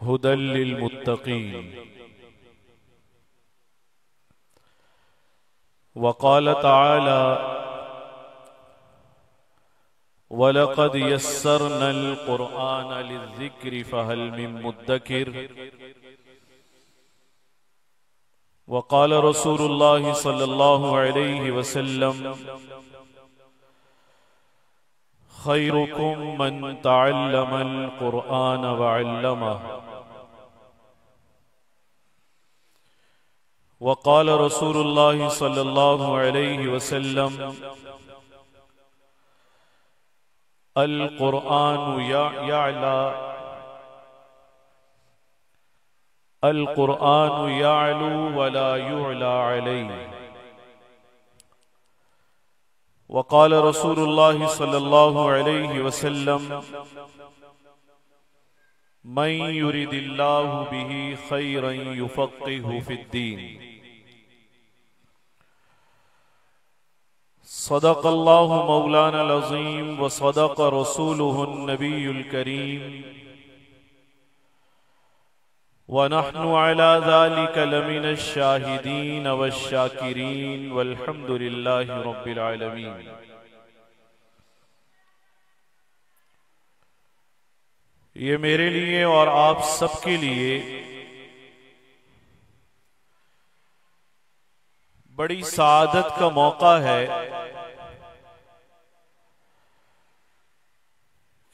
हुदल लिलमुत्तकीन। वक़ाल तआला वलक़द यस्सरनल क़ुरआन लिज़्ज़िक्रि फ़हल मिन मुद्दकिर। वक़ाल रसूलुल्लाह सल्लल्लाहु अलैहि वसल्लम खैरुकुम मन तअल्लमल क़ुरआन वअल्लमह। वक़ाल रसूलुल्लाह सल्लल्लाहु अलैहि वसल्लम अल क़ुरआनु यअलू वला युअला अलैहि। वक़ाल रसूलुल्लाह सल्लल्लाहु अलैहि वसल्लम मन युरिदिल्लाहु बिही खैरन युफ़क़्क़िहु फ़िद्दीन। सदक़ल्लाहु मौलानल अज़ीम व सदक़ रसूलुहुन नबियुल करीम व नहनु अला ज़ालिका लमिनश शाहिदीन वश्शाकिरीन वल्हम्दुलिल्लाहि रब्बिल आलमीन। ये मेरे लिए और आप सबके लिए बड़ी सादत का मौका है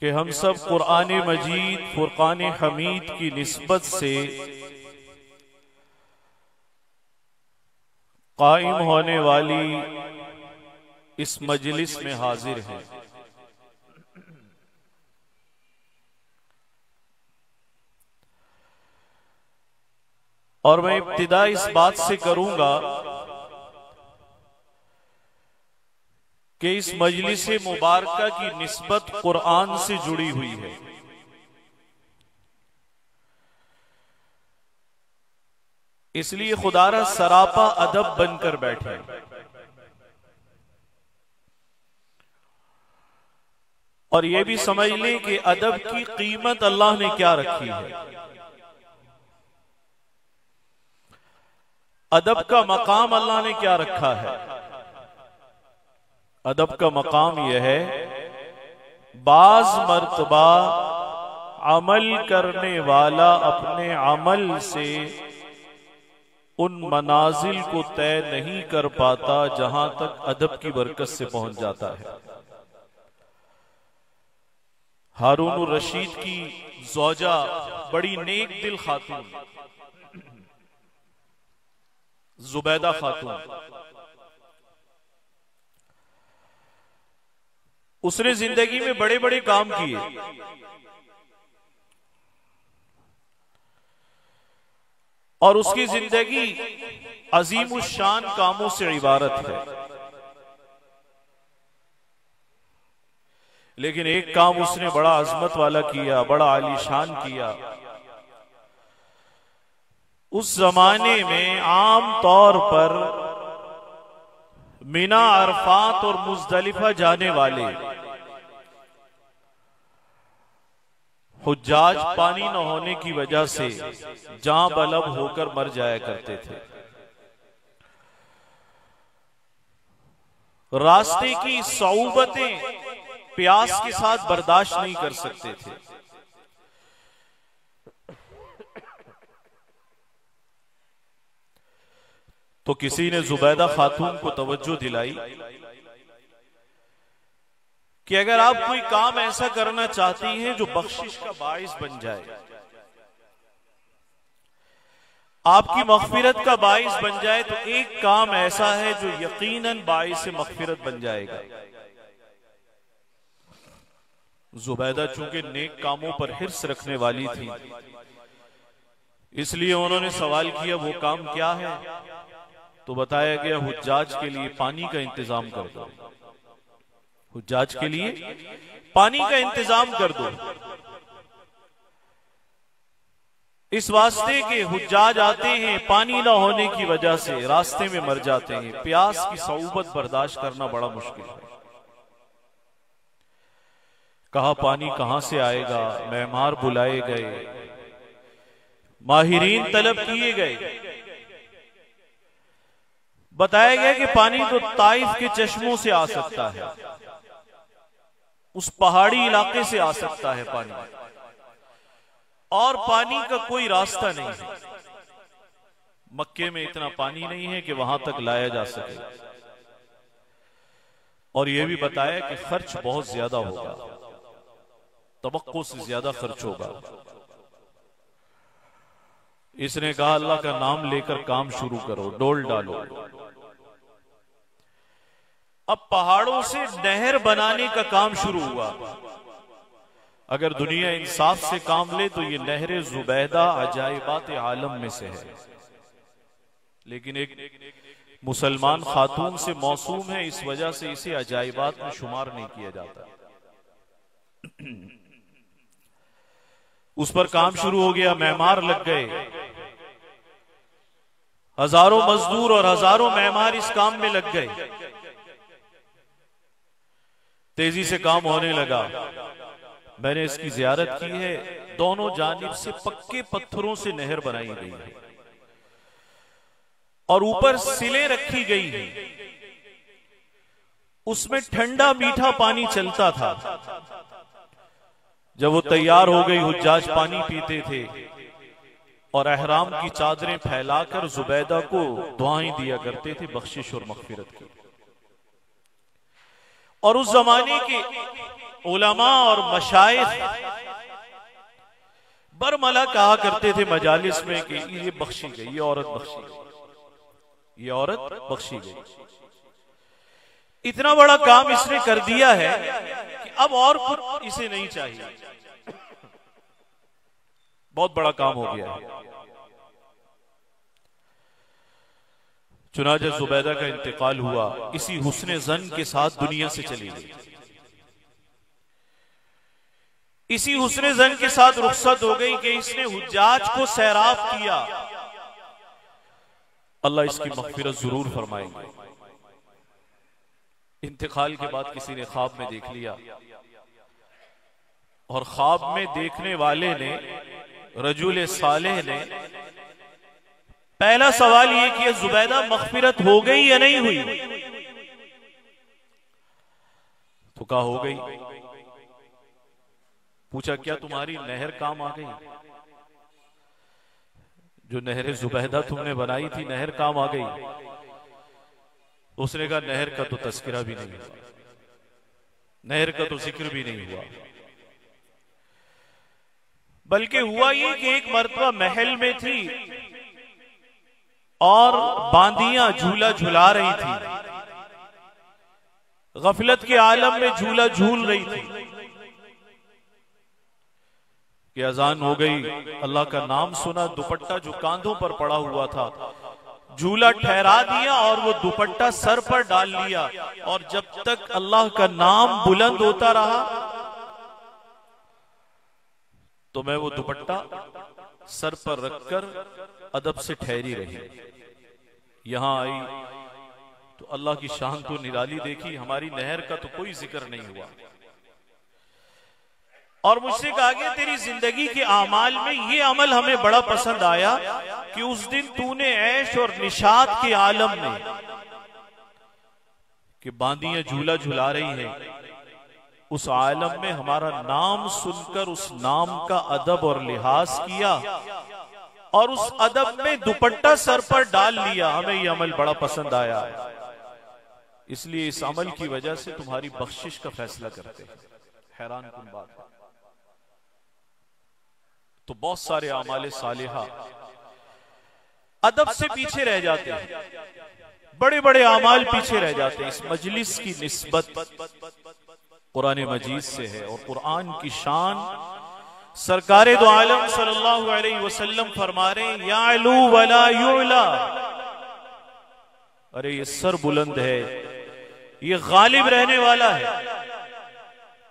कि हम सब कुरान मजीद फुरकान हमीद की निस्बत से कायम होने वाली इस मजलिस में हाजिर हैं। और मैं इब्तिदा इस बात से करूंगा कि इस मजलिस मुबारका की निस्बत कुरान से जुड़ी हुई है। इसलिए खुदारा सरापा अदब बनकर बैठे। और यह भी समझ लें कि अदब की कीमत अल्लाह ने क्या रखी है। अदब का मकाम अल्लाह ने क्या रखा है। अदब का मकाम यह है, बाज मर्तबा अमल करने वाला अपने अमल से उन मनाजिल को तय नहीं कर पाता जहां तक अदब की बरकत से पहुंच जाता है। हारून रशीद की ज़ौजा बड़ी नेक दिल खातून जुबैदा खातून, उसने जिंदगी में बड़े बड़े काम किए और उसकी जिंदगी अजीमुशान कामों से इबारत है। लेकिन एक काम उसने बड़ा अजमत वाला किया, बड़ा आलीशान किया। उस जमाने में आम तौर पर मिना, अरफात और मुजदलिफा जाने वाले हुज्जाज पानी न होने की वजह से जां बलब होकर मर जाया करते थे। रास्ते की सऊबतें प्यास के साथ बर्दाश्त नहीं कर सकते थे। तो किसी ने जुबैदा खातून को तवज्जो दिलाई कि अगर आप कोई काम ऐसा करना चाहती हैं जो बख्शिश का बाइस बन जाए, आपकी मग़फ़िरत का बाइस बन जाए, तो एक काम ऐसा है जो यकीनन बाइस मग़फ़िरत बन जाएगा। जुबैदा चूंकि नेक कामों पर हिर्स रखने वाली थी, इसलिए उन्होंने सवाल किया वो काम क्या है। तो बताया गया हुज्जाज के लिए पानी का इंतजाम कर दो, हुज्जाज के लिए पानी का इंतजाम कर दो। इस वास्ते के हुज्जाज आते हैं, पानी ना होने की वजह से रास्ते में मर जाते हैं। प्यास की सऊबत बर्दाश्त करना बड़ा मुश्किल है। कहा पानी कहां से आएगा, मेहमान बुलाए गए, माहिरीन तलब किए गए, बताया गया कि पानी तो ताइफ के चश्मों से आ सकता है, उस पहाड़ी इलाके से आ सकता है पानी, और पानी का कोई रास्ता नहीं है। मक्के में इतना पानी नहीं है कि वहां तक लाया जा सके। और यह भी बताया कि खर्च बहुत ज्यादा होगा, तवक्को से ज्यादा खर्च होगा। इसने कहा अल्लाह का नाम लेकर काम शुरू करो, डोल डालो। अब पहाड़ों से नहर बनाने का काम शुरू हुआ। अगर दुनिया इंसाफ से काम ले तो ये नहर जुबैदा अजाइबात आलम में से है, लेकिन एक मुसलमान खातून से मौसूम है, इस वजह से इसे अजाइबात में शुमार नहीं किया जाता। उस पर काम शुरू हो गया, मेमार लग गए, हजारों मजदूर और हजारों मेमार इस काम में लग गए। तेजी से काम होने लगा। मैंने इसकी जियारत की है, दोनों जानिब से पक्के पत्थरों से नहर बनाई गई है और ऊपर सिलें रखी गई हैं। उसमें ठंडा मीठा पानी चलता था। जब वो तैयार हो गई, हुज्जाज पानी पीते थे और अहराम की चादरें फैलाकर जुबैदा को दुआएं दिया करते थे बख्शिश और मग़फ़िरत की। और उस जमाने के उलमा और मशाइख बरमला कहा करते थे मजालिस में कि ये बख्शी गई, ये औरत बख्शी गई, ये औरत बख्शी गई। इतना बड़ा काम इसने कर दिया है कि अब और कुछ इसे नहीं चाहिए। बहुत बड़ा काम हो गया है। चुनांचे जुबैदा का इंतकाल हुआ, इसी हुस्ने जन के साथ दुनिया से चली गई। इसी हुस्ने जन के साथ रुखसत हो गई कि इसने हुज्जाज को सैराब किया। अल्लाह इसकी मग़फ़िरत जरूर फरमाएंगे। इंतकाल के बाद किसी ने ख्वाब में देख लिया और ख्वाब में देखने वाले ने, रजूल सालेह ने, पहला सवाल यह किया जुबैदा मग़फ़िरत हो गई या नहीं हुई? तो कहा हो गई। पूछा क्या तुम्हारी नहर काम आ गई? जो नहर जुबैदा तुमने बनाई थी नहर काम आ गई? उसने कहा नहर का तो तस्करा भी नहीं हुआ, नहर का तो जिक्र भी नहीं हुआ। बल्कि हुआ ये कि एक मर्तबा महल में थी और बांदियां झूला झुला रही थी, गफलत के आलम में झूला झूल रही थी कि अजान हो गई, अल्लाह का नाम सुना, दुपट्टा जो कांधों पर पड़ा हुआ था झूला ठहरा दिया और वो दुपट्टा सर पर डाल लिया। और जब तक अल्लाह का नाम बुलंद होता रहा तो मैं वो दुपट्टा सर पर रखकर अदब से ठहरी रही। यहां आई तो अल्लाह की शान तो निराली देखी, हमारी नहर का तो कोई जिक्र नहीं हुआ। और मुझसे कहा गया तेरी जिंदगी के आमाल में ये अमल हमें बड़ा पसंद आया कि उस दिन तूने ऐश और निशात के आलम में कि बांदियां झूला झुला रही हैं, उस आलम में हमारा नाम सुनकर उस नाम का अदब और लिहाज किया और उस अदब में दुपट्टा सर पर डाल लिया। हमें यह अमल बड़ा पसंद आया, इसलिए इस अमल की वजह से तुम्हारी बख्शिश का फैसला करते हैं। हैरान कुन बात है। तो बहुत सारे आमाले सालिहा अदब से पीछे रह जाते हैं, बड़े बड़े आमाल पीछे रह जाते हैं। इस मजलिस की निस्बत कुरान मजीद से है और कुरान की शान सरकारे दो आलम सल्लल्लाहु अलैहि वसल्लम फरमा रहे हैं यालू वला युला। अरे ये सर बुलंद है, ये गालिब रहने वाला है।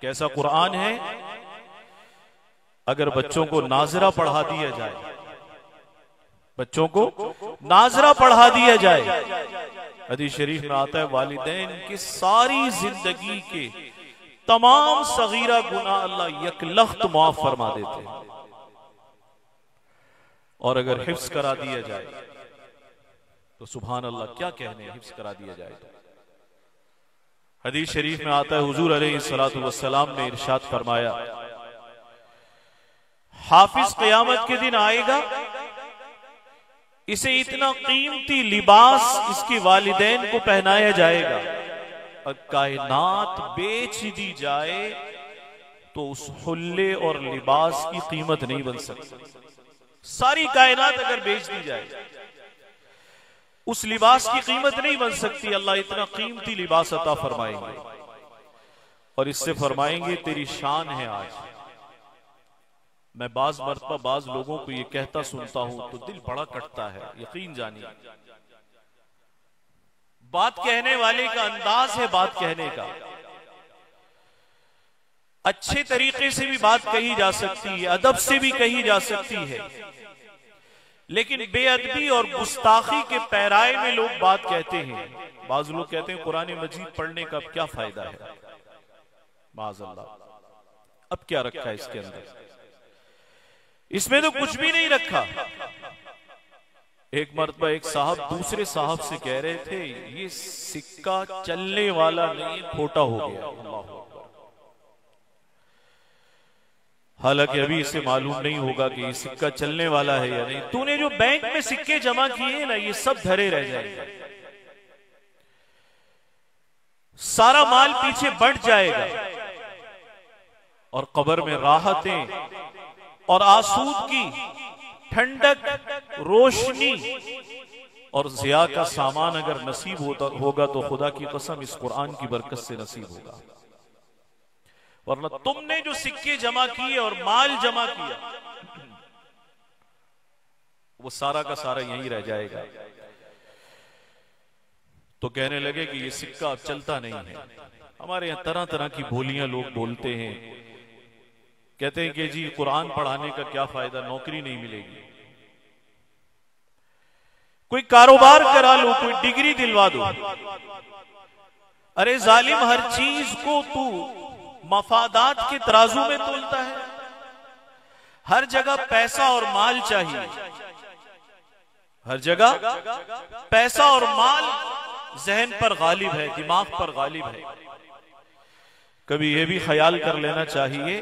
कैसा कुरान है? अगर बच्चों को नाजरा पढ़ा दिया जाए, बच्चों को नाजरा पढ़ा दिया जाए, हदीस शरीफ में आता है वालिदैन की सारी जिंदगी के तमाम सगीरा गुनाह अल्लाह यकलख्त माफ फरमा देते हैं। और अगर हिफ्स करा दिया जाए तो सुभान अल्लाह, क्या कहने, हिफ्स करा दिया जाए तो। हदीस शरीफ में आता है हुजूर अलैहिस्सलातु वस्सलाम ने इरशाद फरमाया, हाफिज क़यामत के दिन आएगा, इसे इतना कीमती लिबास इसके वालिदैन को पहनाया जाएगा, और कायनात बेच दी जाए तो उस हुल्ले और लिबास की कीमत नहीं बन सकती। सारी कायनात अगर बेच दी जाए उस लिबास की कीमत नहीं बन सकती। अल्लाह इतना कीमती लिबास अता फरमाएंगे और इससे फरमाएंगे तेरी शान है आज। मैं बाज मरतबा बाज लोगों को ये कहता सुनता हूं तो दिल बड़ा कटता है, यकीन जानिए। बात कहने वाले का अंदाज है बात कहने का, अच्छे तरीके से भी बात कही जा सकती है, अदब से भी कही जा सकती है, लेकिन बेअदबी और गुस्ताखी के पैराए में लोग बात कहते हैं। बाज लोग कहते हैं कुरान मजीद पढ़ने का अब क्या फायदा है, माज़अल्लाह, अब क्या रखा है इसके अंदर, इसमें तो कुछ भी नहीं रखा। एक मर्तबा एक साहब दूसरे साहब से कह रहे थे ये सिक्का चलने वाला नहीं, खोटा हो गया। हालांकि अभी इसे मालूम नहीं होगा कि ये सिक्का चलने वाला है या नहीं। तूने जो बैंक में सिक्के जमा किए ना, ये सब धरे रह जाएंगे, सारा माल पीछे बढ़ जाएगा और कब्र में राहतें और आसूदगी, ठंडक, रोशनी और जिया का सामान अगर नसीब होगा तो खुदा की कसम इस कुरान की बरकत से नसीब होगा। वरना तुमने जो सिक्के जमा किए और माल जमा किया वो सारा का सारा यहीं रह जाएगा। तो कहने लगे कि ये सिक्का अब चलता नहीं है। हमारे यहां तरह तरह की बोलियां लोग बोलते हैं, कहते हैं कि जी कुरान पढ़ाने का क्या फायदा, नौकरी नहीं मिलेगी, कोई कारोबार करा लो, कोई डिग्री दिलवा दो। अरे जालिम, हर चीज को तू मफादात के तराजू में तोलता है। हर जगह पैसा और माल चाहिए, हर जगह पैसा और माल जहन पर गालिब है, दिमाग पर गालिब है। कभी यह भी ख्याल कर लेना चाहिए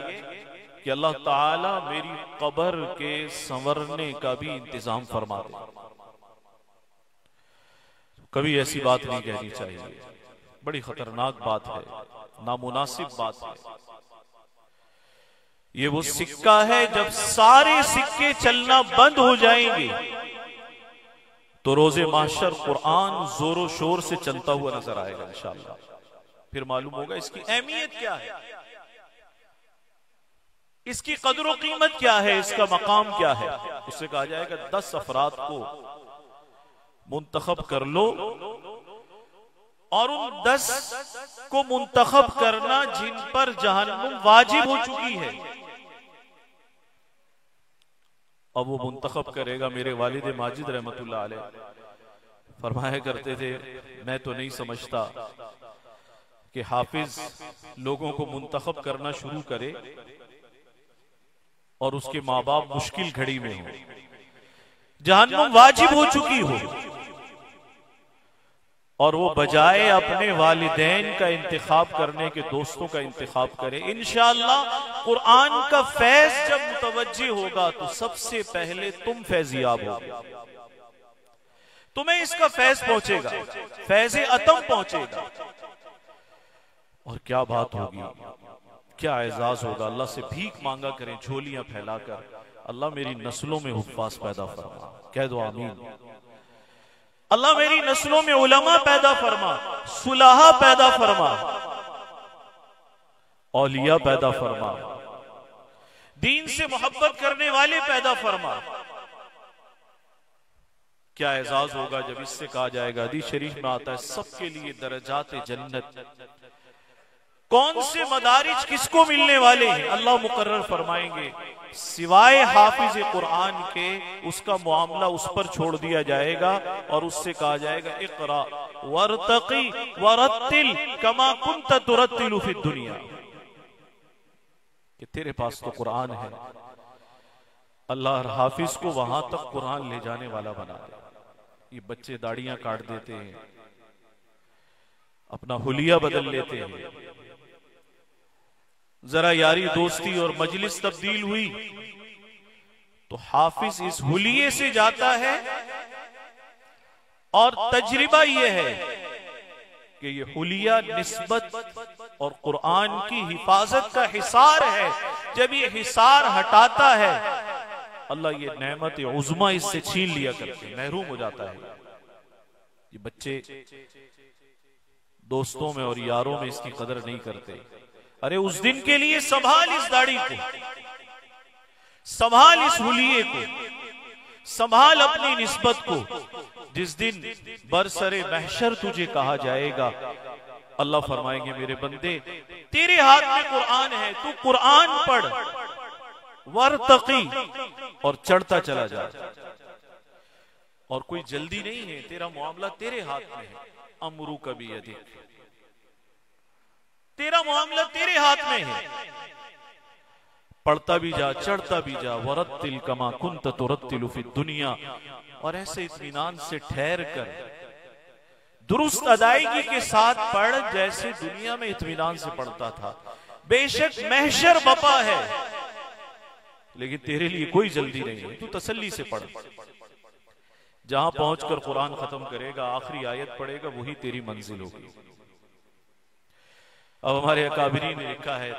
कि अल्लाह ताला मेरी कब्र के संवरने का भी इंतजाम फरमा दे। कभी ऐसी बात नहीं कहनी चाहिए, बड़ी खतरनाक बात है, नामुनासिब बात है। ये वो सिक्का है, जब सारे सिक्के चलना बंद हो जाएंगे तो रोजे माशर कुरान जोरों शोर से चलता हुआ नजर आएगा इंशाअल्लाह। फिर मालूम होगा इसकी अहमियत क्या है, इसकी कदर व कीमत क्या है, इसका मकाम क्या है। उससे कहा जाएगा 10 अफराद को मुंतखब कर लो और उन 10 को मुंतखब करना जिन पर जहन्नुम वाजिब हो चुकी है। अब वो मुंतखब करेगा। मेरे वालिद माजिद रहमतुल्लाह अलैह फरमाया करते थे, मैं तो नहीं समझता कि हाफिज लोगों को मुंतखब करना शुरू करे और उसके माँ बाप मुश्किल घड़ी में हो, जहन्नुम वाजिब हो चुकी हो, और वो बजाय अपने वालिदैन का इंतखाब करने के दोस्तों का इंतखाब करे। इंशाअल्लाह कुरान का फैज जब मुतवज्जे होगा तो सबसे पहले तुम फैजियाब होगे, तुम्हें इसका फैज पहुंचेगा, फैज़े अतम पहुंचेगा। और क्या बात होगी, क्या एजाज होगा। अल्लाह से भीख मांगा करें झोलियां फैलाकर, अल्लाह मेरी नस्लों में हुफ्फाज पैदा फरमा, कह दो आमीन। अल्लाह मेरी नस्लों में उलमा पैदा फरमा, सुलहा पैदा फरमा, औलिया पैदा फरमा, दीन से मोहब्बत करने वाले पैदा फरमा। क्या एजाज होगा जब इससे कहा जाएगा, हदीस शरीफ में आता है सबके लिए दरजात जन्नत। कौन से मदारिज किसको मिलने वाले हैं, अल्लाह मुकर्रर फरमाएंगे। सिवाय हाफिज कुरान के उसका मामला उस पर छोड़ दिया जाएगा और उससे कहा जाएगा इक़रा वरतक़ी वरत्तिल कमा कुन्त तुरत्तिलु फिद दुनिया, कि तेरे पास तो कुरान है, अल्लाह हर हाफिज को वहां तक कुरान ले जाने वाला बना दे। ये बच्चे दाढ़ियां काट देते हैं, अपना हुलिया बदल लेते हैं, जरा यारी दोस्ती और मजलिस तब्दील हुई तो हाफिज इस हुलिये से जाता है। और तजरिबा यह है कि ये हुलिया निस्बत और कुरान की हिफाजत का हिसार है। जब ये हिसार हटाता है अल्लाह ये नेमत उज़्मा इससे छीन लिया करके महरूम हो जाता है। ये बच्चे दोस्तों में और यारों में इसकी कदर नहीं करते। अरे उस दिन के लिए संभाल इस दाढ़ी को, संभाल इस हुलिये को, संभाल अपनी निस्बत को। जिस दिन बरसरे महशर तुझे कहा जाएगा, अल्लाह फरमाएंगे मेरे बंदे तेरे हाथ में कुरान है, तू कुरान पढ़, वरतकी और चढ़ता चला जा। और कोई जल्दी नहीं है, तेरा मामला तेरे हाथ में है। अमरू कभी अधिक, तेरा मामला तेरे हाथ में है। पढ़ता भी जा, चढ़ता भी जा। वरत्तिल कमा कुंत तुरत्तिलु फी दुनिया, और ऐसे इत्मीनान से ठहर कर दुरुस्त अदायगी के साथ पढ़ जैसे दुनिया में इत्मीनान से पढ़ता था। बेशक महशर बपा है लेकिन तेरे लिए कोई जल्दी नहीं है, तू तसल्ली से पढ़। जहां पहुंचकर कुरान खत्म करेगा, आखिरी आयत पढ़ेगा, वही तेरी मंजिल होगी। अब हमारे अकाबिरी ने लिखा है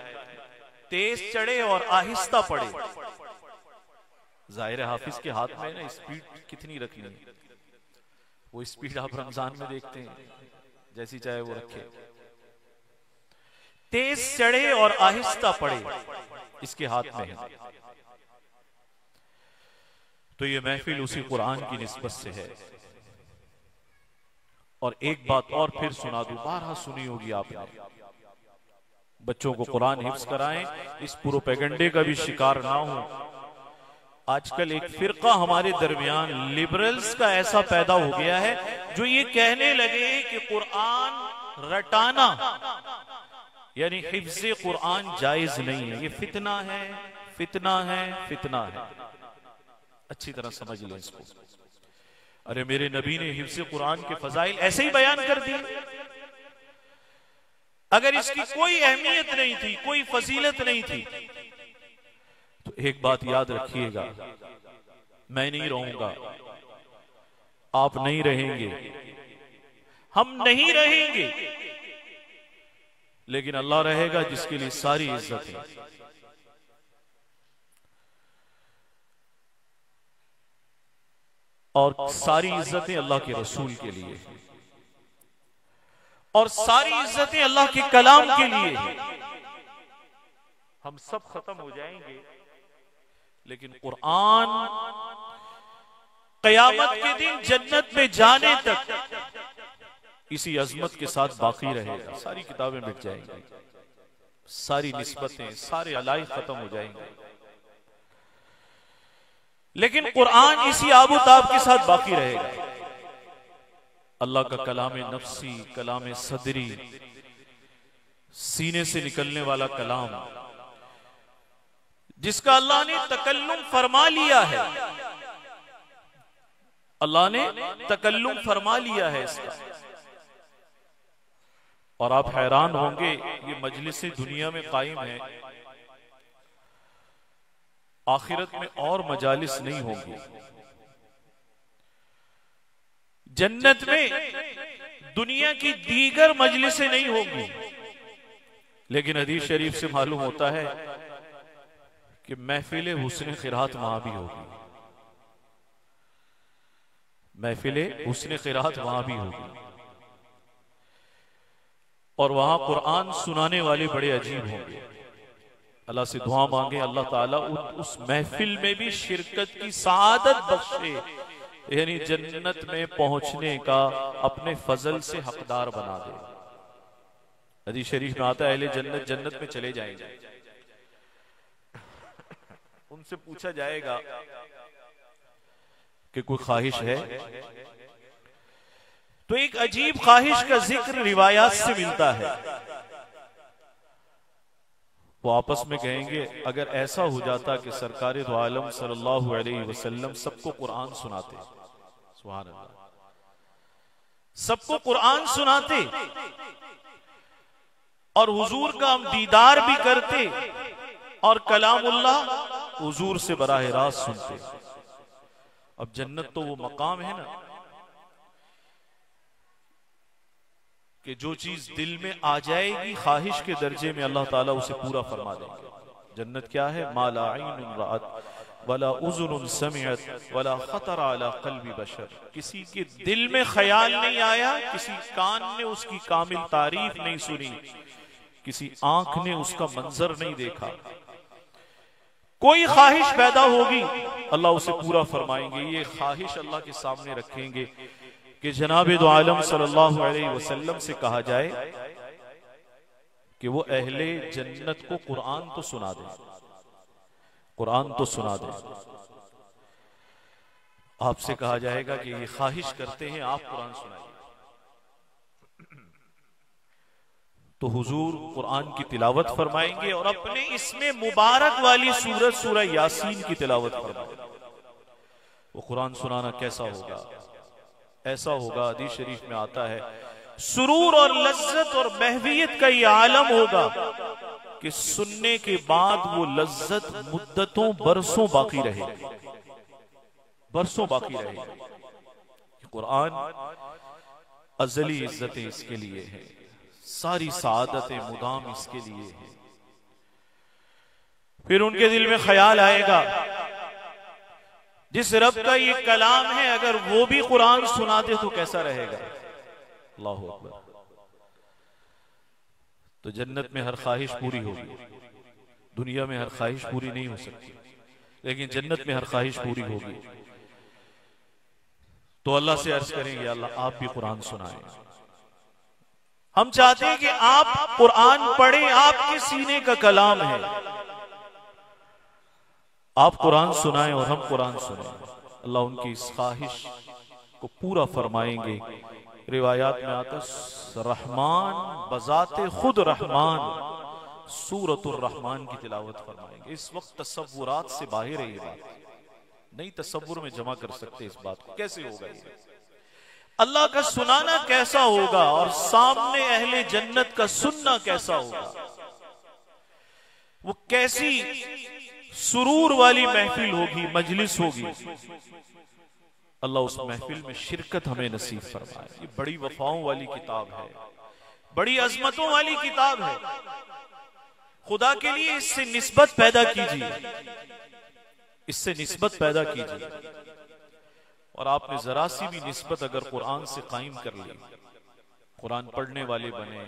तेज चढ़े और आहिस्ता पढ़े। जाहिर हाफिज के हाथ में ना स्पीड कितनी रखनी है, वो स्पीड आप रमजान में देखते हैं, जैसी चाहे वो रखे। तेज चढ़े और आहिस्ता पढ़े, इसके हाथ में है। तो ये महफिल उसी कुरान की निस्बत से है। और एक बात और फिर सुना दूं, बारहा सुनी होगी आपने, बच्चों को कुरान हिफ्ज कराएं, इस प्रोपेगेंडे का भी शिकार ना हो। आजकल एक फिरका हमारे दरमियान लिबरल्स का ऐसा पैदा हो गया है जो ये कहने लगे कि कुरान रटाना यानी हिफ्ज़े कुरान जायज नहीं है। ये फितना है, फितना है, फितना है। अच्छी तरह समझ लें इसको। अरे मेरे नबी ने हिफ्ज़े कुरान के फजाइल ऐसे ही बयान कर दिए। अगर इसकी कोई अहमियत नहीं थी, कोई फजीलत नहीं थी, तो एक बात याद रखिएगा, मैं नहीं रहूंगा, आप नहीं रहेंगे, हम नहीं रहेंगे, लेकिन अल्लाह रहेगा जिसके लिए सारी इज्जत है। और सारी इज्जतें अल्लाह के रसूल के लिए हैं, और सारी इज्जतें अल्लाह के कलाम के लिए हैं। हम सब खत्म हो जाएंगे लेकिन कुरान क़यामत के दिन जन्नत में जाने तक इसी अजमत के साथ बाकी रहेगा। सारी किताबें मिट जाएंगी, सारी निस्बतें, सारे अलाइक खत्म हो जाएंगे, लेकिन कुरान इसी आबोताब के साथ बाकी रहेगा। अल्लाह का कलाम नफ्सी, कलाम सदरी, सीने से निकलने वाला कलाम, जिसका अल्लाह ने तकल्लुम फरमा लिया है, अल्लाह ने तकल्लुम फरमा लिया है इसका। और आप हैरान होंगे, ये मजलिसें दुनिया में कायम है, आखिरत में और मजालिस नहीं होंगी। जन्नत में दुनिया की दीगर मजलिसें नहीं होंगी, लेकिन हदीस शरीफ से मालूम होता है कि महफिल हुस्न क़िरात वहां भी होगी, महफिल हुस्न क़िरात वहां भी होगी। और वहां कुरान सुनाने वाले बड़े अजीब होंगे। अल्लाह से दुआ मांगे अल्लाह ताला उस महफिल में भी शिरकत की सआदत बख्शे, यानी जन्नत में पहुंचने का अपने फजल से हकदार बना दे। हदीस शरीफ में आता है अहले जन्नत जन्नत में चले जाएंगे, उनसे पूछा जाएगा कि कोई ख्वाहिश है, तो एक अजीब ख्वाहिश का जिक्र रिवायात से मिलता है। वो आपस में कहेंगे अगर ऐसा हो जाता कि सरकार दो आलम सल्लल्लाहु अलैहि वसल्लम सबको कुरान सुनाते, सुभान अल्लाह, सबको कुरान सुनाते और हुजूर का हम दीदार भी करते और कलामुल्लाह हुजूर से बराह रास्त सुनते। अब जन्नत तो वो मकाम है ना कि जो चीज दिल में आ जाएगी ख्वाहिश के दर्जे में अल्लाह ताला उसे पूरा फरमा देंगे। जन्नत क्या है? माला ऐनुन रअत वला उज़ुनुन समिअत वला खतर अला क़ल्बि बशर। किसी के दिल में ख्याल नहीं आया, किसी कान ने उसकी कामिल तारीफ नहीं सुनी, किसी आंख ने उसका मंजर नहीं देखा, कोई ख्वाहिश पैदा होगी अल्लाह उसे पूरा फरमाएंगे। ये ख्वाहिश अल्लाह के सामने रखेंगे कि जनाब दो आलम सल्लल्लाहु अलैहि वसल्लम से कहा जाए कि वो अहले जन्नत को कुरान तो सुना दे, कुरान तो सुना दे। आपसे कहा जाएगा कि ये ख्वाहिश करते हैं आप कुरान सुनाइए, तो हुजूर कुरान की तिलावत फरमाएंगे और अपने इसमें मुबारक वाली सूरत सूरह यासीन की तिलावत फरमाएंगे। वो कुरान सुनाना कैसा होगा? ऐसा होगा, हदीस शरीफ में आता है, सुरूर और लज्जत और महवियत का ये आलम होगा कि सुनने के बाद वो लज्जत मुद्दतों बरसों बाकी रहेगी, बरसों बाकी रहेगी। कुरान अजली इज्जतें इसके लिए है, सारी सादतें मुदाम इसके लिए है। फिर उनके दिल में ख्याल आएगा जिस रब का ये कलाम है अगर वो भी कुरान सुना दे तो कैसा रहेगा? अल्लाहु अकबर। तो जन्नत में हर ख्वाहिश पूरी होगी, दुनिया में हर ख्वाहिश पूरी नहीं हो सकती, लेकिन जन्नत में हर ख्वाहिश पूरी होगी। तो अल्लाह से अर्ज करेंगे अल्लाह आप भी कुरान सुनाएं, हम चाहते हैं कि आप कुरान पढ़ें, आपके सीने का कलाम है, आप कुरान सुनाएं और हम कुरान सुने। अल्लाह उनकी इस ख्वाहिश को पूरा फरमाएंगे। रिवायात में आता रहमान बजाते खुद रहमान सूरतुर रहमान की तिलावत फरमाएंगे। इस वक्त तसव्वुरात से बाहर है ये बात, नहीं तसव्वुर में जमा कर सकते इस बात को। कैसे होगा ये? अल्लाह का सुनाना कैसा होगा और सामने अहले जन्नत का सुनना कैसा होगा? वो कैसी सुरूर वाली महफिल होगी, मजलिस होगी। अल्लाह उस महफिल में शिरकत हमें नसीब फरमाए। ये बड़ी वफाओं वाली किताब है, बड़ी अजमतों वाली किताब है। खुदा के लिए इससे निस्बत पैदा कीजिए, इससे निस्बत पैदा कीजिए। और आपने जरा सी भी निस्बत अगर कुरान से कायम कर ली, कुरान पढ़ने वाले बने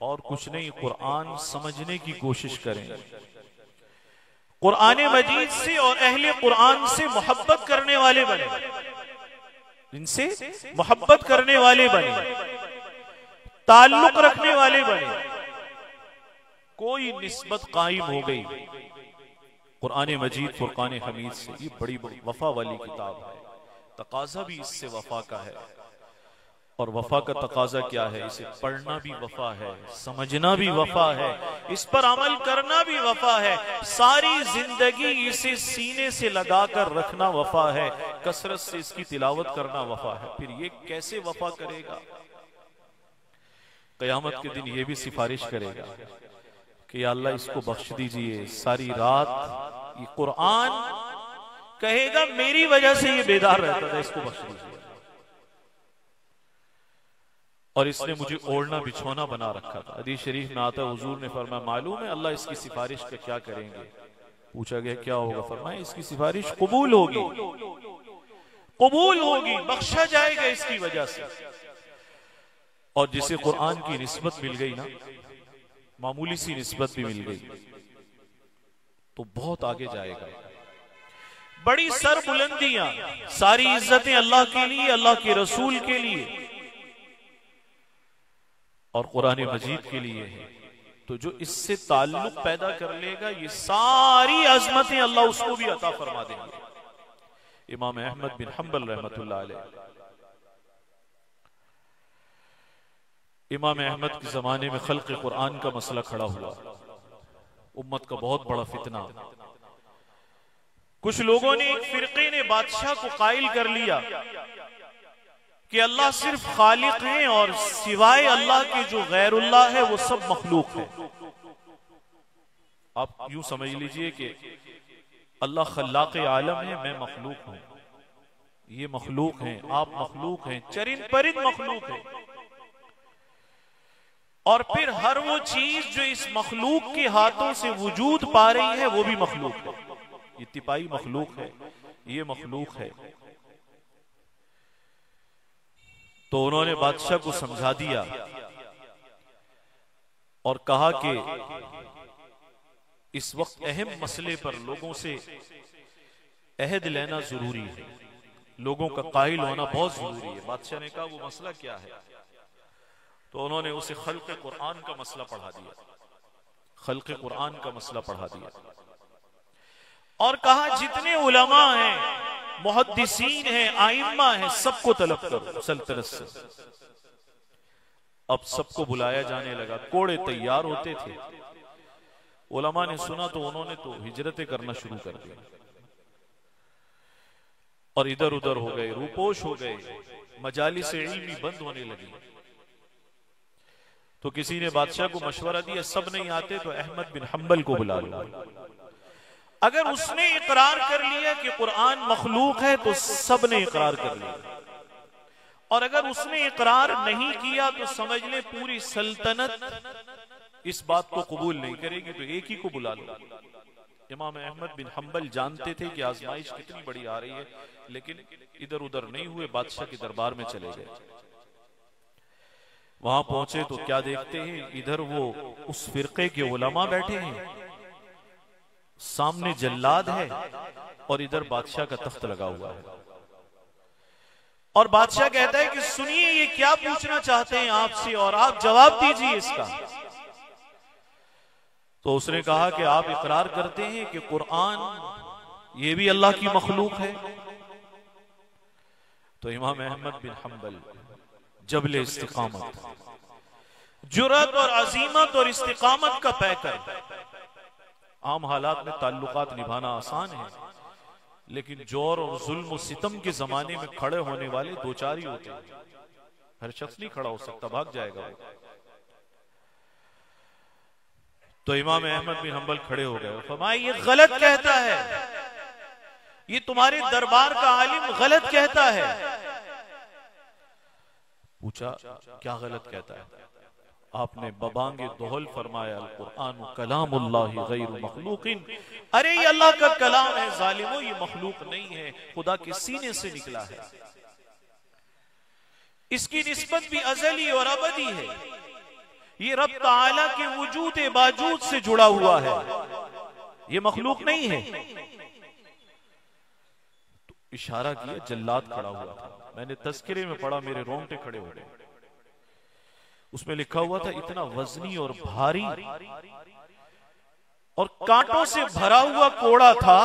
और कुछ नहीं, कुरान समझने की कोशिश करें, कुरान मजीद से और अहले कुरान से मोहब्बत करने वाले बने, इनसे मोहब्बत करने वाले बने, ताल्लुक रखने वाले बने। कोई निस्बत कायम हो गई कुरान मजीद फुरकान हमीद से, ये बड़ी वफा वाली किताब है। तकाजा भी इससे वफा का है, और वफा का तकाजा क्या है? इसे पढ़ना भी वफा है, समझना भी वफा है, इस पर अमल करना भी वफा है, सारी जिंदगी इसे सीने से लगाकर रखना वफा है, कसरत से इसकी तिलावत करना वफा है। फिर ये कैसे वफा करेगा? क़यामत के दिन ये भी सिफारिश करेगा कि या अल्लाह इसको बख्श दीजिए, सारी रात ये कुरान कहेगा मेरी वजह से ये बेदार रहता था, इसको बख्श दीजिए। और इसने मुझे ओढ़ना बिछौना बना रखा था। हदीस शरीफ में आता है हुजूर ने फरमाया मालूम है अल्लाह इसकी सिफारिश का क्या करेंगे? पूछा गया क्या होगा? फरमाया इसकी सिफारिश कबूल होगी, कबूल होगी, बख्शा जाएगा इसकी वजह से। और जिसे कुरान की निस्बत मिल गई ना, मामूली सी निस्बत भी मिल गई, तो बहुत आगे जाएगा। बड़ी सर बुलंदियां, सारी इज्जतें अल्लाह के लिए, अल्लाह के रसूल के लिए और कुरान मजीद के लिए है। तो जो इससे ताल्लुक पैदा कर लेगा, ये सारी अजमतें अल्लाह उसको भी अता फरमा देंगे। इमाम अहमद बिन हंबल रहमतुल्लाह अलैह, इमाम अहमद के जमाने में खल्क़ कुरान का मसला खड़ा हुआ। उम्मत का बहुत बड़ा फितना। कुछ लोगों ने, एक फिरके ने बादशाह को कायल कर लिया कि अल्लाह सिर्फ खालिक है और सिवाय अल्लाह के जो गैरुल्लाह है वो सब मखलूक है। आप यूं समझ लीजिए कि अल्लाह खल्लाक़ आलम है, मैं मखलूक हूं, ये मखलूक हैं, आप मखलूक हैं, चरिंद परिंद मखलूक है। और फिर हर वो चीज जो इस मखलूक के हाथों से वजूद पा रही है वो भी मखलूक है। ये तिपाही मखलूक है, ये मखलूक है। तो उन्होंने बादशाह को समझा दिया और कहा कि इस वक्त अहम मसले पर लोगों से अहद लेना जरूरी है, लोगों का कायल होना बहुत जरूरी है। बादशाह ने कहा वो मसला क्या है? तो उन्होंने उसे खल्क़ कुरान का मसला पढ़ा दिया, खल्क़ कुरान का मसला पढ़ा दिया और कहा जितने उलमा हैं, मुहद्दिसीन हैं, आइम्मा हैं, सबको तलब करो सल्तनत से। अब सबको बुलाया जाने लगा, कोड़े तैयार होते थे। उलमा ने सुना तो उन्होंने तो हिजरतें करना शुरू कर दी और इधर उधर हो गए, रूपोश हो गए, मजालिस इल्मी बंद होने लगी। तो किसी ने बादशाह को मशवरा दिया, सब नहीं आते तो अहमद बिन हम्बल को बुला लो। अगर उसने इकरार कर लिया कि कुरान मखलूक है तो सब ने इकरार कर लिया, और अगर उसने इकरार नहीं किया तो समझ ले पूरी सल्तनत इस बात को कबूल नहीं करेगी, तो एक ही को बुला लो। इमाम अहमद बिन हम्बल जानते थे कि आजमाइश कितनी बड़ी आ रही है, लेकिन इधर उधर नहीं हुए, बादशाह के दरबार में चले गए। वहां पहुंचे तो क्या देखते हैं, इधर वो उस फिरके के उलमा बैठे हैं, सामने जल्लाद है और इधर बादशाह का तख्त लगा हुआ है। और बादशाह कहता है कि सुनिए ये क्या पूछना चाहते हैं आपसे और आप जवाब दीजिए इसका। तो उसने कहा कि आप इकरार करते हैं कि कुरान ये भी अल्लाह की मखलूक है? तो इमाम अहमद बिन हम्बल जबले इस्तिकामत, जुरत और अजीमत और इस्तिकामत का पैकर। आम हालात में ताल्लुकात निभाना आसान है, लेकिन जोर और जुल्म और सितम के जमाने में खड़े होने वाले दो चार ही होते हैं। हर शख्स नहीं खड़ा हो सकता, भाग जाएगा वो। तो इमाम अहमद बिन हम्बल खड़े हो गए, फरमाया ये गलत कहता है, ये तुम्हारे दरबार का आलिम गलत कहता है। पूछा क्या गलत कहता है? आपने बबांगे दोहल फरमाया, अल कुरान कलामुल्लाहि गैरु मखलूकिन। अरे ये अल्लाह का कलाम है जालिमो, ये मखलूक नहीं है, खुदा के सीने से निकला है। इसकी निस्बत भी अजली और अबदी है, ये रब ताला के वजूद बाजूद से जुड़ा हुआ है, ये मखलूक नहीं है। तो इशारा किया, जल्लाद खड़ा हुआ था, मैंने तज़किरे में पढ़ा, मेरे रोंगटे खड़े हो गए। उसमें लिखा हुआ था इतना वजनी और भारी और कांटों से भरा हुआ कोड़ा था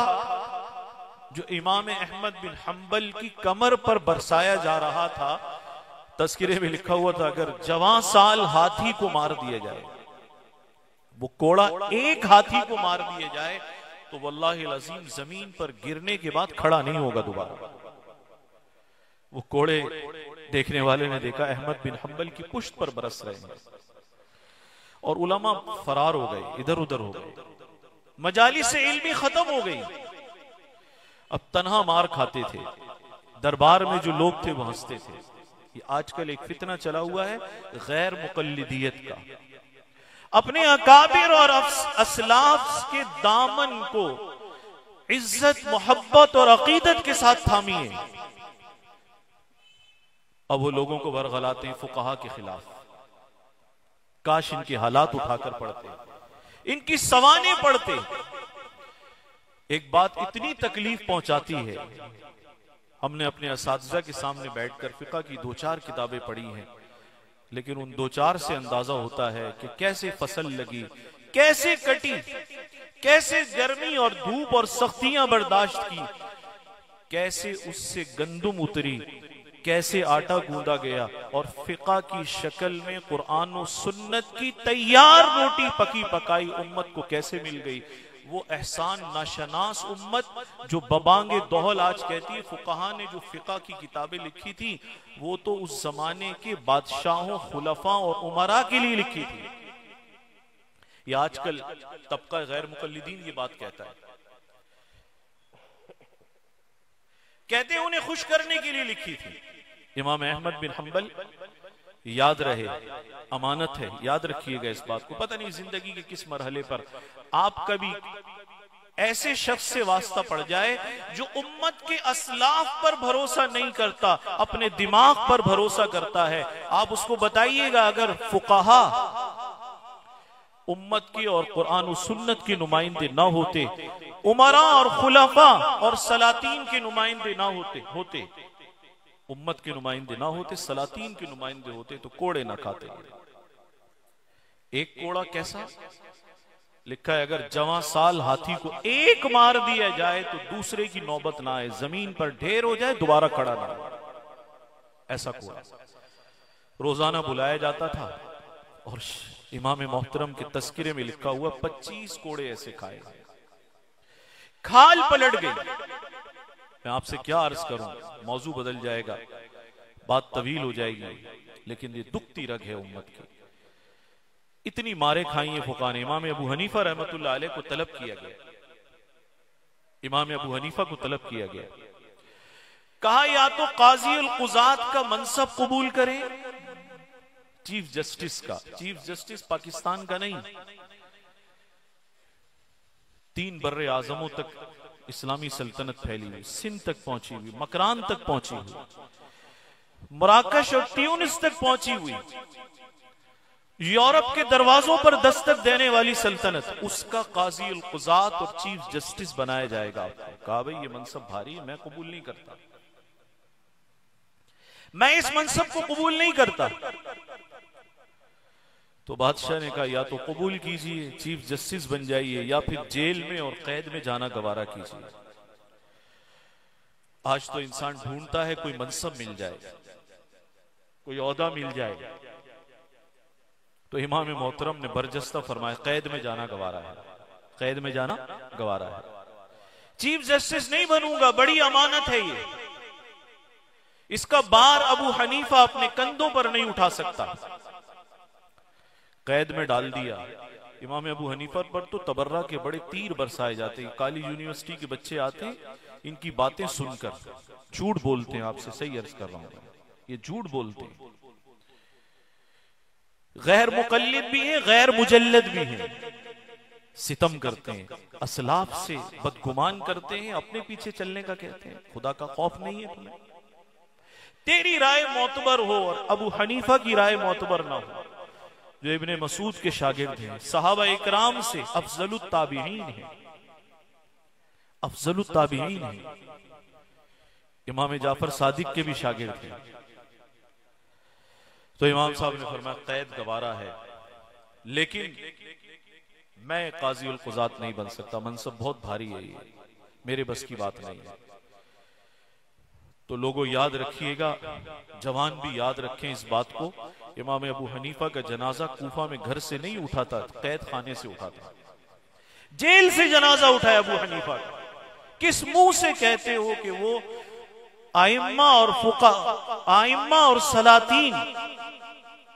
जो इमाम अहमद बिन हम्बल की कमर पर बरसाया जा रहा था। तज़किरे में लिखा हुआ था अगर जवां साल हाथी को मार दिया जाए, वो कोड़ा एक हाथी को मार दिया जाए तो वल्लाहि अज़ीम जमीन पर गिरने के बाद खड़ा नहीं होगा दोबारा। वो कोड़े देखने वाले ने देखा अहमद बिन हम्बल की पुश्त पर बरस रहे हैं और उलमा फरार हो गए, इधर उधर हो गए, मजालिस इल्मी खत्म हो गई। अब तन्हा मार खाते थे, दरबार में जो लोग थे वो हंसते थे। ये आजकल एक फितना चला हुआ है गैर मुकल्लिदियत का। अपने अकाबिर और असलाफ के दामन को इज्जत, मोहब्बत और अकीदत के साथ थामिए। अब वो लोगों को बरगलाते हैं फुकहा के खिलाफ। काश इनके हालात उठाकर पढ़ते, इनकी सवाने पढ़ते। एक बात इतनी तकलीफ पहुंचाती है, हमने अपने असातिज़ा के सामने बैठकर फिक़ह की 2-4 किताबें पढ़ी हैं, लेकिन उन 2-4 से अंदाजा होता है कि कैसे फसल लगी, कैसे कटी, कैसे गर्मी और धूप और सख्तियां बर्दाश्त की, कैसे उससे गंदुम उतरी कैसे आटा गूंदा गया और फिका की शक्ल में कुरान और सुन्नत की तैयार रोटी पकी पकाई उम्मत को कैसे मिल गई। वो एहसान नाशनास उम्मत जो बबांगे दोहल आज कहती है, फुकहा ने जो फिका की किताबें लिखी थी वो तो उस जमाने के बादशाहों, खुलफा और उमरा के लिए लिखी थी। ये आजकल तबका गैर मुकल्लिदीन ये बात कहता है, कहते हैं उन्हें खुश करने के लिए लिखी थी। इमाम अहमद बिन हंबल, याद रहे, अमानत है, याद रखिएगा इस बात को। पता नहीं जिंदगी के किस मरहले पर आप कभी ऐसे शख्स से वास्ता पड़ जाए जो उम्मत के असलाफ पर भरोसा नहीं करता, अपने दिमाग पर भरोसा करता है। आप उसको बताइएगा अगर फुकाहा उम्मत की और कुरान और सुन्नत के नुमाइंदे ना होते, उमरा और खुलफा और सलातीन के नुमाइंदे ना होते, उम्मत के नुमाइंदे ना होते, सलातीन के नुमाइंदे होते तो कोड़े ना खाते। एक कोड़ा कैसा लिखा है, अगर जवां साल हाथी को एक मार दिया जाए तो दूसरे की नौबत ना आए, जमीन पर ढेर हो जाए दोबारा खड़ा ना हो, ऐसा कोड़ा रोजाना बुलाया जाता था। और इमाम मोहतरम के तस्किरे में लिखा हुआ 25 कोड़े ऐसे खाए, खाल पलट गई। मैं आपसे क्या अर्ज करूं, मौजू बदल जाएगा, बात तवील हो जाएगी, लेकिन ये दुखती रग है उम्मत की। इतनी मारे खाई है फुकाहा ने। इमाम अबू हनीफा रहमतुल्लाह अलैह को तलब किया गया, इमाम अबू हनीफा को तलब किया गया, कहा या तो काजी अल कुज़ात का मनसब कबूल करें, चीफ जस्टिस का, चीफ जस्टिस पाकिस्तान का नहीं, 3 बर्रे आजमों तक इस्लामी सल्तनत फैली हुई, सिंध तक पहुंची हुई, मकरान तक पहुंची हुई, मराकश और ट्यूनिस तक पहुंची हुई, यूरोप के दरवाजों पर दस्तक देने वाली सल्तनत, उसका काजी अल कुज़ात और चीफ जस्टिस बनाया जाएगा। कहा भाई ये मनसब भारी है, मैं कबूल नहीं करता, मैं इस मनसब को कबूल नहीं करता। तो बादशाह ने कहा या तो कबूल कीजिए, चीफ जस्टिस बन जाइए, या फिर जेल में और कैद में जाना गवारा कीजिए। आज तो इंसान ढूंढता है कोई मनसब मिल जाए, कोई ओहदा मिल जाए, तो इमाम मोहतरम ने बरजस्ता फरमाया कैद में जाना गवारा है, कैद में जाना गवारा है, चीफ जस्टिस नहीं बनूंगा, बड़ी अमानत है ये, इसका बार अबू हनीफा अपने कंधों पर नहीं उठा सकता। कैद में डाल दिया। इमाम अबू हनीफा पर तो तबर्रा के बड़े तीर बरसाए जाते हैं, काली यूनिवर्सिटी के बच्चे आते इनकी बातें सुनकर झूठ बोलते हैं, आपसे सही अर्ज कर रहा हूं, ये झूठ बोलते हैं, गैर मुकल्लिद भी हैं, गैर मुजल्लद भी हैं, सितम करते हैं, असलाफ से बदगुमान करते हैं, अपने पीछे चलने का कहते हैं। खुदा का खौफ नहीं है तुम्हें? तेरी राय मोतबर हो और अबू हनीफा की राय मोतबर ना हो, जो इब्ने मसूद के शागिर्द हैं, सहाबा इकराम से अफजलुत ताबीईन हैं, अफजलुत ताबीईन हैं, इमाम जाफर सादिक के भी शागिर्द हैं। तो इमाम साहब ने फरमाया कैद गवारा है, लेकिन मैं काजी उल कुज़ात नहीं बन सकता, मनसब बहुत भारी है, ये मेरे बस की बात नहीं है। तो लोगों याद रखिएगा, जवान भी याद रखें इस बात को, इमाम अबू हनीफा का जनाजा कूफा में घर से नहीं उठा था, कैद खाने से उठा था, जेल से जनाजा उठाया अबू हनीफा का। किस मुंह से कहते हो कि वो आइम्मा और फुका, आइम्मा और सलातीन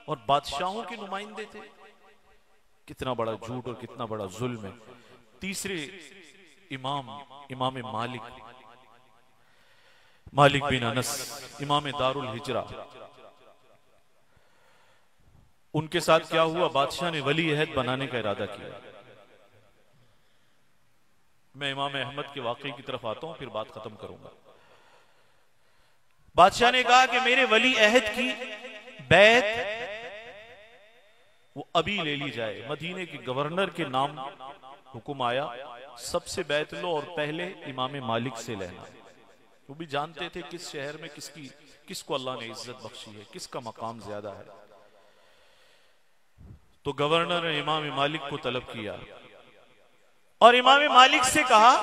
और बादशाहों के नुमाइंदे थे? कितना बड़ा झूठ और कितना बड़ा जुल्म है। तीसरे इमाम, इमाम मालिक बिन अनस, इमाम दारुल हिजरा, उनके साथ क्या हुआ? बादशाह ने वली अहद बनाने का इरादा किया। मैं इमाम अहमद के वाकई की तरफ आता हूं, फिर बात खत्म करूंगा। बादशाह ने कहा कि मेरे वली अहद की बैत वो अभी ले ली जाए। मदीने के गवर्नर के नाम हुक्म आया, सबसे बैत लो और पहले इमाम मालिक से लेना। वो भी जानते थे किस शहर में किसको अल्लाह ने इज्जत बख्शी है, किसका मकाम ज्यादा है। तो गवर्नर ने इमाम मालिक को तलब किया और इमाम मालिक से कहा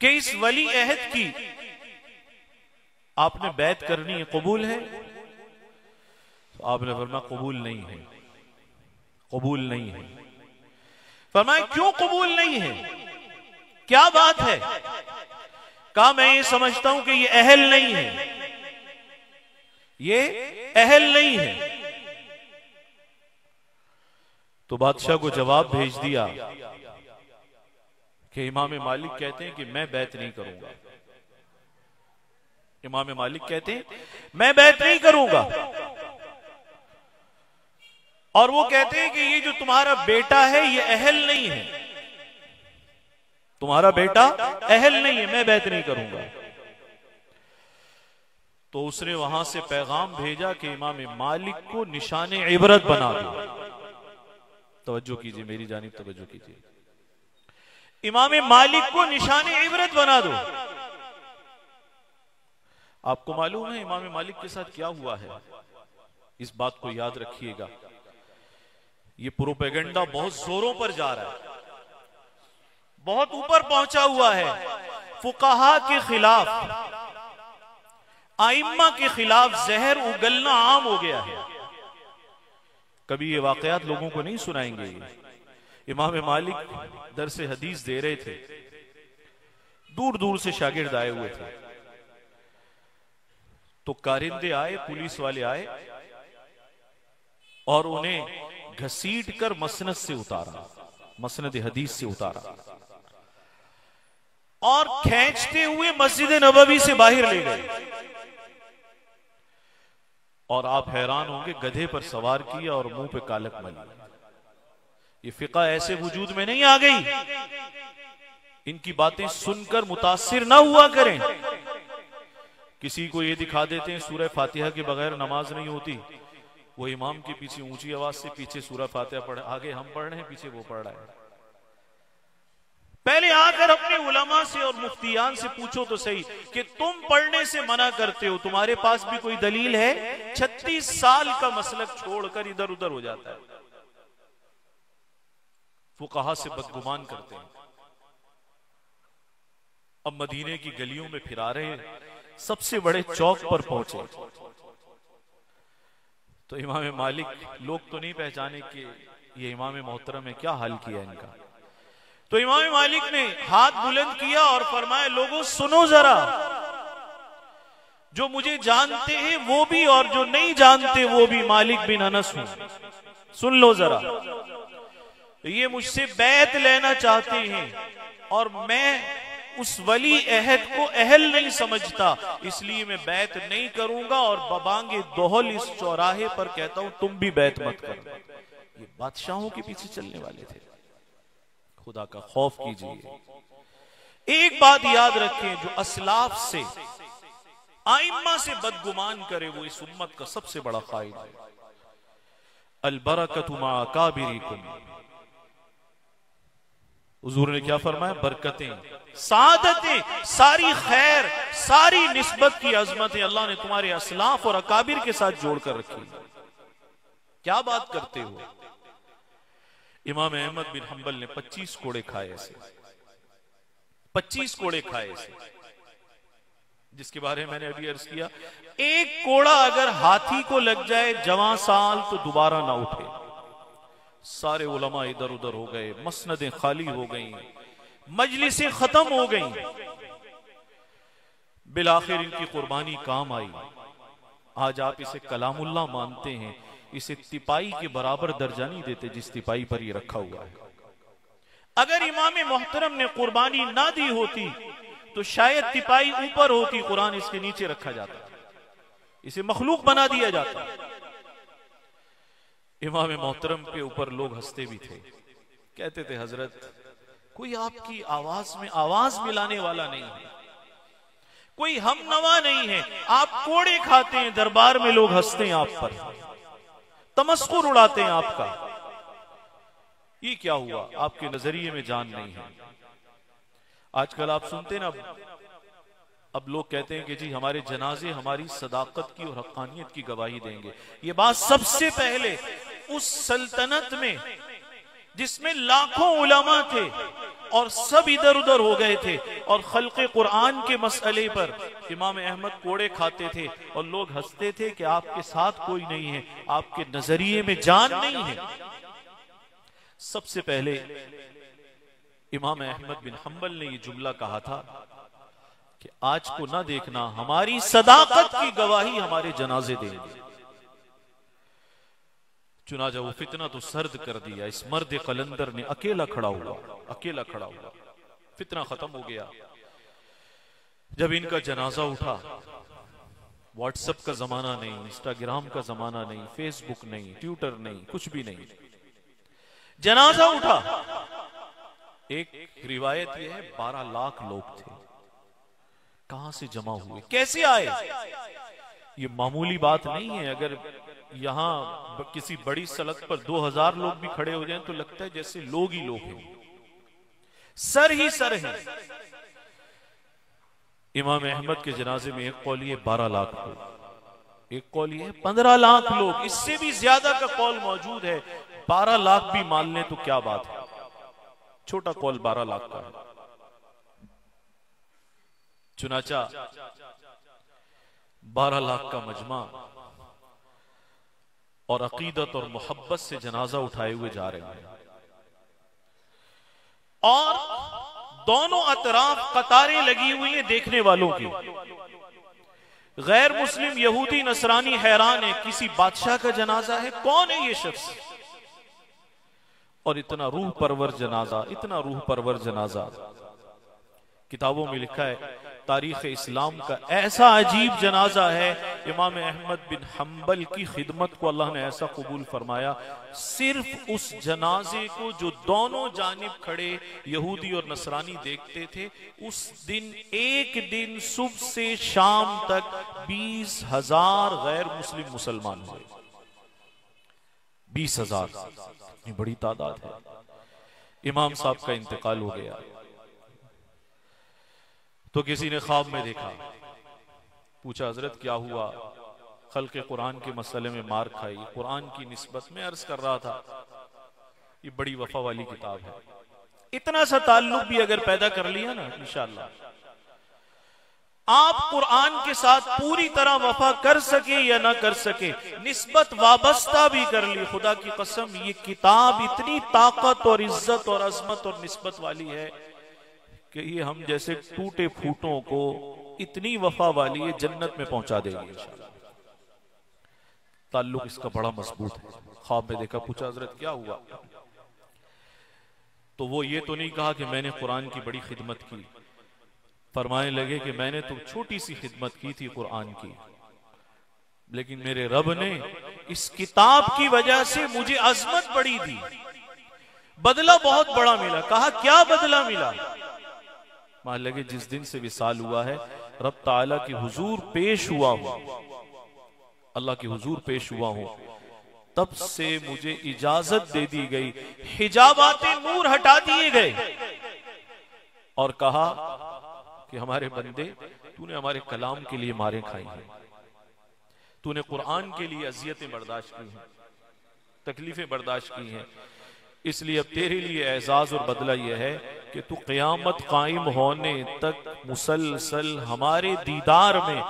कि इस वली अहद की आपने बैत करनी है, कबूल है? तो आपने फरमाया कबूल नहीं है, कबूल नहीं है। फरमाया क्यों कबूल नहीं है, क्या बात है? कहा मैं ये समझता हूं कि ये अहल नहीं है, ये अहल नहीं है। तो बादशाह को जवाब भेज दिया कि इमाम मालिक कहते हैं कि मैं बैत नहीं करूंगा। इमाम मालिक कहते हैं मैं बैत नहीं करूंगा, और वो कहते हैं कि ये जो तुम्हारा बेटा है ये अहल नहीं है, तुम्हारा बेटा अहल नहीं है, मैं बैत नहीं करूंगा। तो उसने वहां से पैगाम भेजा कि इमाम मालिक को निशाने इबरत बना दो। तवज्जो कीजिए, मेरी जानिब तवज्जो कीजिए। इमाम मालिक को निशाने इबरत बना दो। आपको मालूम है इमाम मालिक के साथ क्या हुआ है? इस बात को याद रखिएगा। ये प्रोपेगेंडा बहुत जोरों पर जा रहा है, बहुत ऊपर पहुंचा हुआ है। फुकाहा के खिलाफ, आइम्मा के खिलाफ जहर उगलना आम हो गया है। कभी ये वाकयात लोगों को नहीं सुनाएंगे। इमाम मालिक दरस हदीस दे रहे थे, दूर दूर से शागिर्द आए हुए थे। तो कारिंदे आए, पुलिस वाले आए और उन्हें घसीट कर मसनद से उतारा, मसनद हदीस से उतारा और खींचते हुए मस्जिद नबवी से बाहर ले गए। और आप हैरान होंगे, गधे पर सवार किया और मुंह पे कालक मली। ये फिका ऐसे वजूद में नहीं आ गई। इनकी बातें सुनकर मुतासिर ना हुआ करें। किसी को ये दिखा देते हैं सूरह फातिहा के बगैर नमाज नहीं होती, वो इमाम के पीछे ऊंची आवाज से पीछे सूरह फातिहा पढ़, आगे हम पढ़ रहे हैं, पीछे वो पढ़ रहा है। पहले आकर अपने उलमा से और मुफ्तियान से पूछो तो सही कि तुम पढ़ने से मना करते हो, तुम्हारे पास भी कोई दलील है? 36 साल का मसलक छोड़कर इधर उधर हो जाता है। फुकाहा से बदगुमान करते हैं। अब मदीने की गलियों में फिरा रहे, सबसे बड़े चौक पर पहुंचे तो इमाम मालिक, लोग तो नहीं पहचाने कि ये इमाम मोहतरम है, क्या हाल किया इनका। तो इमाम मालिक ने हाथ बुलंद किया और फरमाया, लोगों सुनो जरा, जो मुझे जानते हैं वो भी और जो नहीं जानते वो भी, मालिक बिन अनस हूं, सुन लो जरा। ये मुझसे बैत लेना चाहते हैं और मैं उस वली अहद को अहल नहीं समझता, इसलिए मैं बैत नहीं करूंगा और बबांगे दोहल इस चौराहे पर कहता हूं तुम भी बैत मत करो। ये बादशाहों के पीछे चलने वाले थे। खुदा का खौफ कीजिए। एक बात याद रखें, जो असलाफ से, आइम्मा से बदगुमान करे वो इस उम्मत का सबसे बड़ा खाइन है। अलबरकतु मा अकाबिरिकुम, हुजूर ने क्या फरमाया? बरकतें, सादतें, सारी खैर, सारी निस्बत की अजमतें अल्लाह ने तुम्हारे असलाफ और अकाबिर के साथ जोड़कर रखी। क्या बात करते हो? इमाम अहमद बिन हंबल ने 25 कोड़े खाए ऐसे, 25 कोड़े खाए ऐसे, जिसके बारे में मैंने अभी अर्ज किया। एक कोड़ा अगर हाथी को लग जाए जवां साल तो दोबारा ना उठे। सारे उलमा इधर उधर हो गए, मसनदें खाली हो गई, मजलिसें खत्म हो गई। बिलाखिर इनकी कुर्बानी काम आई। आज आप इसे कलामुल्लाह मानते हैं, इसे तिपाई के बराबर दर्जा नहीं देते जिस तिपाई पर ये रखा हुआ है। अगर इमाम मोहतरम ने कुर्बानी ना दी होती तो शायद तिपाई ऊपर होती, कुरान इसके नीचे रखा जाता, इसे मखलूक बना दिया जाता। इमाम मोहतरम के ऊपर लोग हंसते भी थे, कहते थे हजरत कोई आपकी आवाज में आवाज मिलाने वाला नहीं है, कोई हमनवा नहीं है, आप कोड़े खाते हैं, दरबार में लोग हंसते हैं आप पर, तमस्कुर उड़ाते हैं आपका। ये क्या हुआ? आपके नजरिए में जान नहीं है। आजकल आप सुनते ना, अब लोग कहते हैं कि जी हमारे जनाजे हमारी सदाकत की और हक्कानियत की गवाही देंगे। ये बात सबसे पहले उस सल्तनत में जिसमें लाखों उलमा थे और सब इधर उधर हो गए थे। और खल्क़े कुरान के मसले पर इमाम अहमद कोड़े खाते थे और लोग हंसते थे कि आपके साथ कोई नहीं है, आपके नजरिए में जान नहीं है। सबसे पहले इमाम अहमद बिन हम्बल ने यह जुमला कहा था कि आज को ना देखना, हमारी सदाकत की गवाही हमारे जनाजे देंगे। चुनाचा वो फितना तो सर्द कर दिया। इस मर्द कलंदर ने अकेला खड़ा हुआ, फितना खत्म हो गया। जब इनका जनाजा उठा, व्हाट्सएप का जमाना नहीं, इंस्टाग्राम का जमाना नहीं, फेसबुक नहीं, ट्विटर नहीं, कुछ भी नहीं। जनाजा उठा, एक रिवायत यह है 12 लाख लोग थे। कहां से जमा हुए, कैसे आए? ये मामूली बात नहीं है। अगर यहां किसी बड़ी सड़क पर 2000 लोग भी खड़े हो जाएं तो लगता है जैसे लोग ही लोग हैं, सर ही सर है। इमाम अहमद के जनाजे में एक कौल ये 12 लाख लोग, एक कौल ये 15 लाख लोग, इससे भी ज्यादा का कौल मौजूद है। 12 लाख भी मान लें तो क्या बात है, छोटा कौल 12 लाख का है। चुनाचा 12 लाख का मजमा और अकीदत और मोहब्बत से जनाजा उठाए हुए जा रहे हैं, और दोनों अतराफ कतारें लगी हुई हैं देखने वालों की। गैर मुस्लिम यहूदी नसरानी हैरान है, किसी बादशाह का जनाजा है, कौन है ये शख्स? और इतना रूह परवर जनाजा, इतना रूह परवर जनाजा। किताबों में लिखा है तारीख इस्लाम का ऐसा अजीब जनाजा है। इमाम अहमद बिन हम्बल की खिदमत को अल्लाह ने ऐसा कबूल फरमाया, सिर्फ उस जनाजे को जो दोनों जानिब खड़े यहूदी और नसरानी देखते थे, उस दिन एक दिन सुबह से शाम तक 20,000 गैर मुस्लिम मुसलमान हुए। 20,000 इतनी बड़ी तादाद है। इमाम साहब का इंतकाल हो गया तो किसी ने ख्वाब में देखा, पूछा हजरत क्या हुआ? खल्क़े कुरान के मसले में मार खाई, कुरान की निस्बत में अर्ज कर रहा था। ये बड़ी वफा वाली किताब है। इतना सा ताल्लुक भी अगर पैदा कर लिया ना, इंशाअल्लाह आप कुरान के साथ पूरी तरह वफा कर सके या ना कर सके, निस्बत वाबस्ता भी कर ली, खुदा की कसम ये किताब इतनी ताकत और इज्जत और अजमत और निस्बत वाली है कि ये हम जैसे टूटे फूटों को इतनी वफा वाली है, जन्नत में पहुंचा देगी इंशाअल्लाह। ताल्लुक इसका बड़ा मजबूत है। ख्वाब में देखा, पूछा हजरत क्या हुआ? तो वो ये तो नहीं कहा कि मैंने कुरान की बड़ी खिदमत की, फरमाने लगे कि मैंने तो छोटी सी खिदमत की थी कुरान की, लेकिन मेरे रब ने इस किताब की वजह से मुझे अजमत बड़ी दी, बदला बहुत बड़ा मिला। कहा क्या बदला मिला? मान लगे जिस दिन से विसाल हुआ है, रब ताला की हुजूर पेश हुआ हूं, अल्लाह की हुजूर पेश हुआ हूं, तब से मुझे इजाजत दे दी गई, हिजाबाते नूर हटा दिए गए और कहा कि हमारे बंदे, तूने हमारे कलाम के लिए मारें खाई हैं, तूने कुरान के लिए अजियतें बर्दाश्त की हैं, तकलीफें बर्दाश्त की हैं, इसलिए अब तेरे लिए एजाज और बदला यह है कि तू क़यामत कायम होने तक मुसलसल हमारे दीदार में,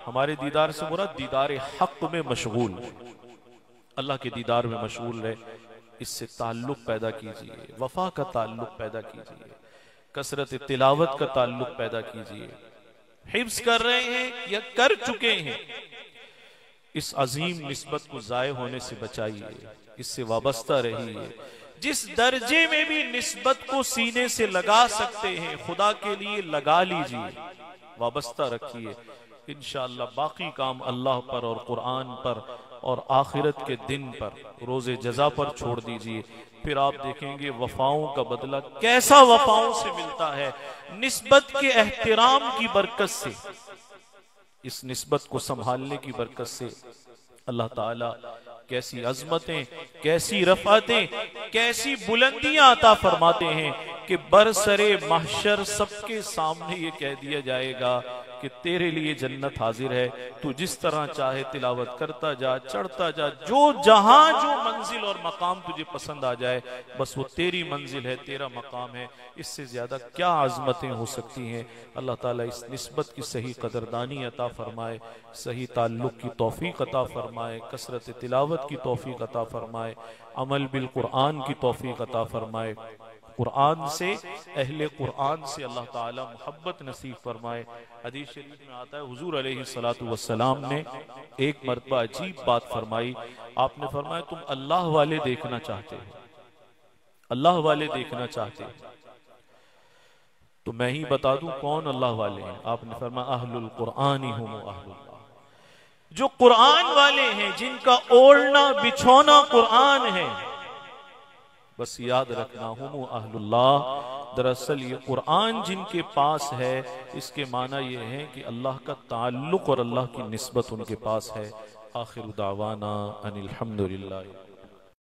हमारे दीदार से मुराद दीदार हक में मशगूल, अल्लाह के दीदार में मशगूल रहे। इससे ताल्लुक पैदा कीजिए, वफा का ताल्लुक पैदा कीजिए, कसरत तिलावत का ताल्लुक पैदा कीजिए। हिफ्ज़ कर रहे हैं या कर चुके हैं, इस अजीम निस्बत को ज़ाय होने से बचाइए, इससे वाबस्ता रहिए। जिस दर्जे में भी निस्बत को सीने से लगा सकते हैं, खुदा के लिए लगा लीजिए, वाबस्ता रखिए। इंशाअल्लाह बाकी काम अल्लाह पर और कुरान पर और आखिरत के दिन पर, रोजे जजा पर छोड़ दीजिए। फिर आप देखेंगे वफाओं का बदला कैसा वफाओं से मिलता है, निस्बत के एहतराम की बरकत से, इस निस्बत को संभालने की बरकत से अल्लाह ताला कैसी अजमतें, कैसी रफ़ातें, कैसी बुलंदियां अता फरमाते हैं कि बरसरे महशर सबके सामने ये कह दिया जाएगा कि तेरे लिए जन्नत हाजिर है, तू जिस तरह चाहे तिलावत करता जा, चढ़ता जा, जो जहां जो मंजिल और मकाम तुझे पसंद आ जाए, बस वो तेरी मंजिल है, तेरा मकाम है। इससे ज्यादा क्या आजमतें हो सकती हैं। अल्लाह ताला इस निस्बत की सही कदरदानी अता फरमाए, सही ताल्लुक की तौफीक अता फरमाए, कसरत तिलावत की तौफीक अता फरमाए, अमल बिल कुरान की तौफीक अता फरमाए, कुरान से, अहले कुरान से अल्लाह ताला मोहब्बत नसीब फरमाए। हदीस शरीफ में आता है हुजूर अलैहिस्सलातु वस्सलाम ने एक मरतबा अजीब बात फरमाई। आपने फरमाया तुम अल्लाह वाले देखना चाहते हो, अल्लाह वाले देखना चाहते हो तो मैं ही बता दूं कौन अल्लाह वाले हैं। आपने फरमाया अहलुल कुरानी हुम अहलुल्लाह, जो कुरान वाले हैं, जिनका ओढ़ना बिछौना कुरान है, बस याद रखना हुम अहलुल्लाह। दरअसल ये कुरान जिनके पास है, इसके माना ये है कि अल्लाह का ताल्लुक और अल्लाह की निस्बत उनके पास है। आखिर दावाना अनिल हम्दुलिल्लाह।